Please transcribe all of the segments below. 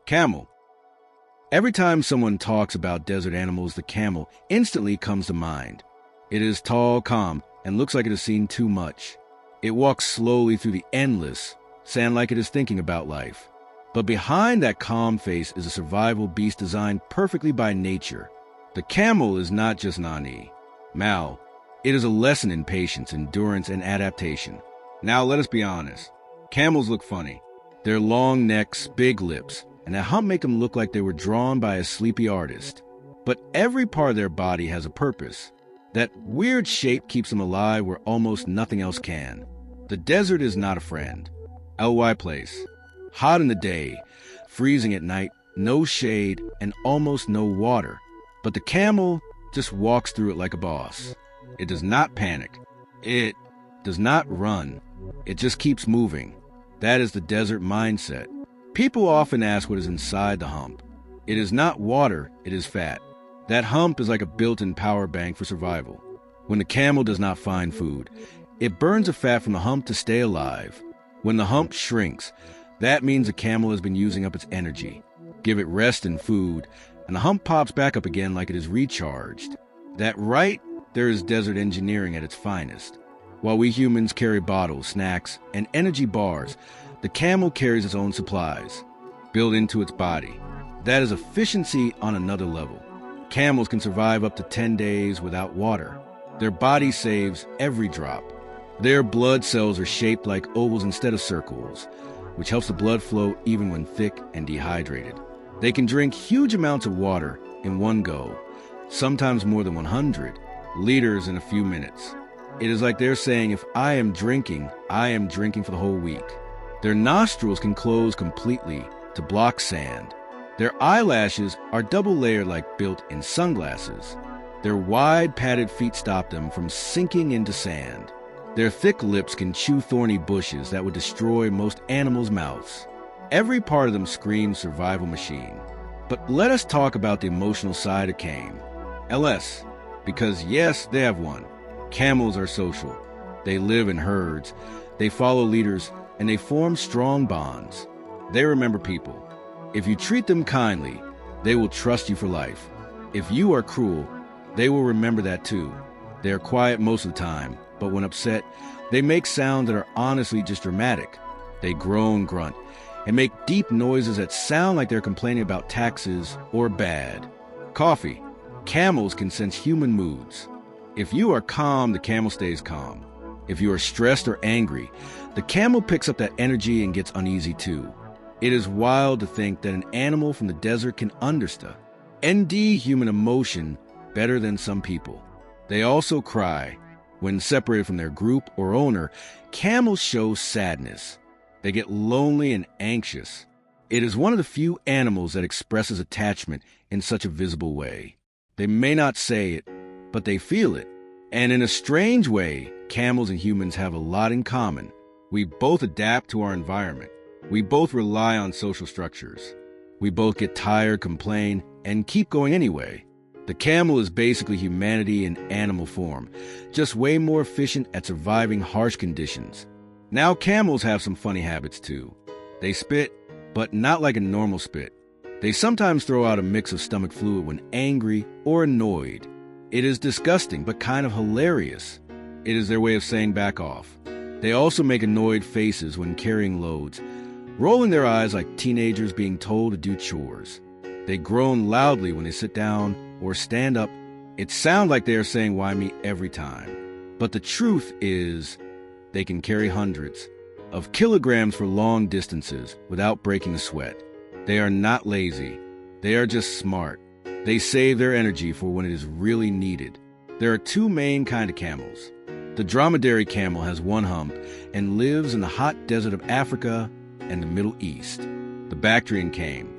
Camel. Every time someone talks about desert animals, the camel instantly comes to mind. It is tall, calm, and looks like it has seen too much. It walks slowly through the endless sand like it is thinking about life. But behind that calm face is a survival beast designed perfectly by nature. The camel is not just Nani, Mal. It is a lesson in patience, endurance, and adaptation. Now let us be honest. Camels look funny. Their long necks, big lips, and that hump make them look like they were drawn by a sleepy artist. But every part of their body has a purpose. That weird shape keeps them alive where almost nothing else can. The desert is not a friend. LY place. Hot in the day, freezing at night, no shade, and almost no water. But the camel just walks through it like a boss. It does not panic. It does not run. It just keeps moving. That is the desert mindset. People often ask what is inside the hump. It is not water, it is fat. That hump is like a built-in power bank for survival. When the camel does not find food, it burns the fat from the hump to stay alive. When the hump shrinks, that means the camel has been using up its energy. Give it rest and food, and the hump pops back up again like it is recharged. That right there is desert engineering at its finest. While we humans carry bottles, snacks, and energy bars, the camel carries its own supplies, built into its body. That is efficiency on another level. Camels can survive up to 10 days without water. Their body saves every drop. Their blood cells are shaped like ovals instead of circles, which helps the blood flow even when thick and dehydrated. They can drink huge amounts of water in one go, sometimes more than 100 liters in a few minutes. It is like they're saying, if I am drinking for the whole week. Their nostrils can close completely to block sand. Their eyelashes are double-layered like built-in sunglasses. Their wide, padded feet stop them from sinking into sand. Their thick lips can chew thorny bushes that would destroy most animals' mouths. Every part of them screams survival machine. But let us talk about the emotional side of Cam. LS. Because yes, they have one. Camels are social. They live in herds. They follow leaders, and they form strong bonds. They remember people. If you treat them kindly, they will trust you for life. If you are cruel, they will remember that too. They are quiet most of the time, but when upset, they make sounds that are honestly just dramatic. They groan, grunt, and make deep noises that sound like they're complaining about taxes or bad. Coffee. Camels can sense human moods. If you are calm, the camel stays calm. If you are stressed or angry, the camel picks up that energy and gets uneasy too. It is wild to think that an animal from the desert can understand human emotion better than some people. They also cry. When separated from their group or owner, camels show sadness. They get lonely and anxious. It is one of the few animals that expresses attachment in such a visible way. They may not say it, but they feel it. And in a strange way, camels and humans have a lot in common. We both adapt to our environment. We both rely on social structures. We both get tired, complain, and keep going anyway. The camel is basically humanity in animal form, just way more efficient at surviving harsh conditions. Now camels have some funny habits too. They spit, but not like a normal spit. They sometimes throw out a mix of stomach fluid when angry or annoyed. It is disgusting, but kind of hilarious. It is their way of saying back off. They also make annoyed faces when carrying loads, rolling their eyes like teenagers being told to do chores. They groan loudly when they sit down or stand up. It sounds like they are saying, "Why me?" every time. But the truth is, they can carry hundreds of kilograms for long distances without breaking a sweat. They are not lazy. They are just smart. They save their energy for when it is really needed. There are two main kinds of camels. The dromedary camel has one hump and lives in the hot desert of Africa and the Middle East. The Bactrian camel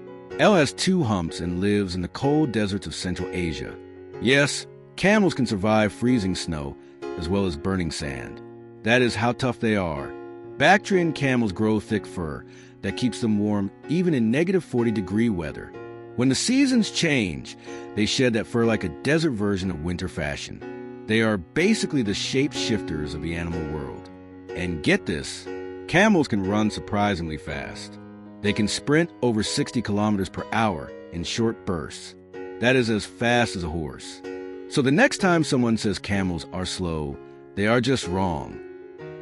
has two humps and lives in the cold deserts of Central Asia. Yes, camels can survive freezing snow as well as burning sand. That is how tough they are. Bactrian camels grow thick fur that keeps them warm even in negative 40-degree weather. When the seasons change, they shed that fur like a desert version of winter fashion. They are basically the shapeshifters of the animal world. And get this, camels can run surprisingly fast. They can sprint over 60 kilometers per hour in short bursts. That is as fast as a horse. So the next time someone says camels are slow, they are just wrong.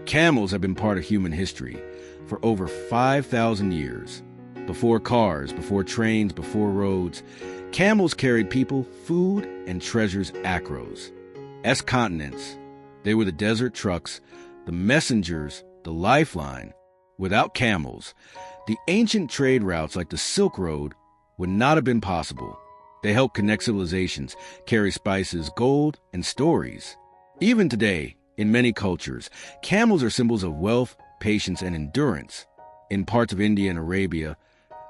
Camels have been part of human history for over 5,000 years. Before cars, before trains, before roads, camels carried people, food, and treasures across continents. They were the desert trucks, the messengers, the lifeline. Without camels, the ancient trade routes like the Silk Road would not have been possible. They helped connect civilizations, carry spices, gold, and stories. Even today, in many cultures, camels are symbols of wealth, patience, and endurance. In parts of India and Arabia,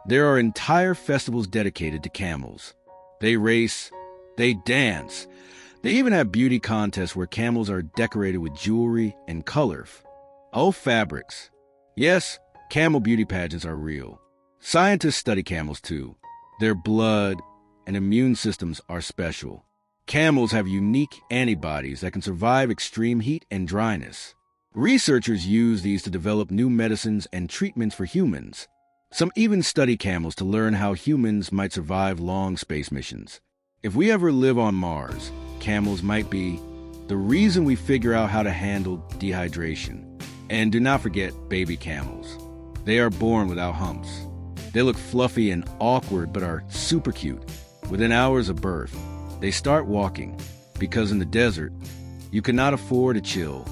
there are entire festivals dedicated to camels. They race, they dance. They even have beauty contests where camels are decorated with jewelry and color. Oh, fabrics. Yes, camel beauty pageants are real. Scientists study camels too. Their blood and immune systems are special. Camels have unique antibodies that can survive extreme heat and dryness. Researchers use these to develop new medicines and treatments for humans. Some even study camels to learn how humans might survive long space missions. If we ever live on Mars, camels might be the reason we figure out how to handle dehydration. And do not forget baby camels. They are born without humps. They look fluffy and awkward but are super cute. Within hours of birth, they start walking because in the desert, you cannot afford to chill.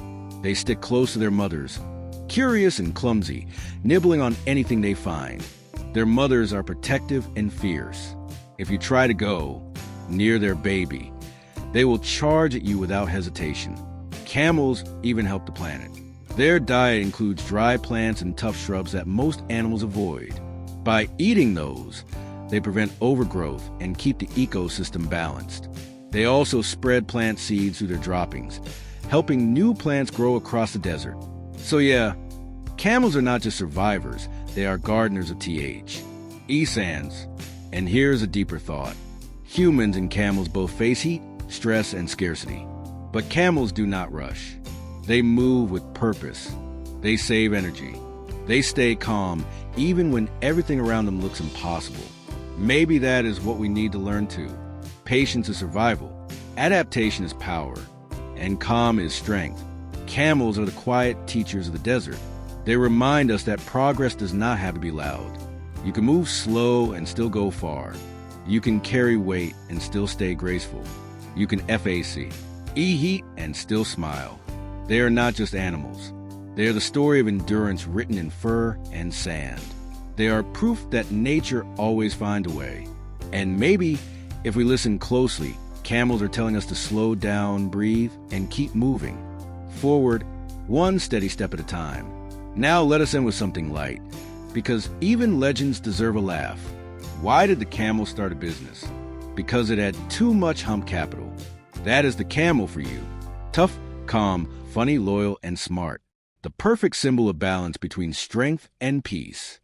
They stick close to their mothers, curious and clumsy, nibbling on anything they find. Their mothers are protective and fierce. If you try to go near their baby, they will charge at you without hesitation. Camels even help the planet. Their diet includes dry plants and tough shrubs that most animals avoid. By eating those, they prevent overgrowth and keep the ecosystem balanced. They also spread plant seeds through their droppings, helping new plants grow across the desert. So yeah, camels are not just survivors, they are gardeners of sands. And here's a deeper thought. Humans and camels both face heat, stress, and scarcity. But camels do not rush. They move with purpose. They save energy. They stay calm even when everything around them looks impossible. Maybe that is what we need to learn too. Patience is survival. Adaptation is power. And calm is strength. Camels are the quiet teachers of the desert. They remind us that progress does not have to be loud. You can move slow and still go far. You can carry weight and still stay graceful. You can eat and still smile. They are not just animals. They are the story of endurance written in fur and sand. They are proof that nature always finds a way. And maybe, if we listen closely, camels are telling us to slow down, breathe, and keep moving. Forward, one steady step at a time. Now let us end with something light, because even legends deserve a laugh. Why did the camel start a business? Because it had too much hump capital. That is the camel for you. Tough, calm, funny, loyal, and smart. The perfect symbol of balance between strength and peace.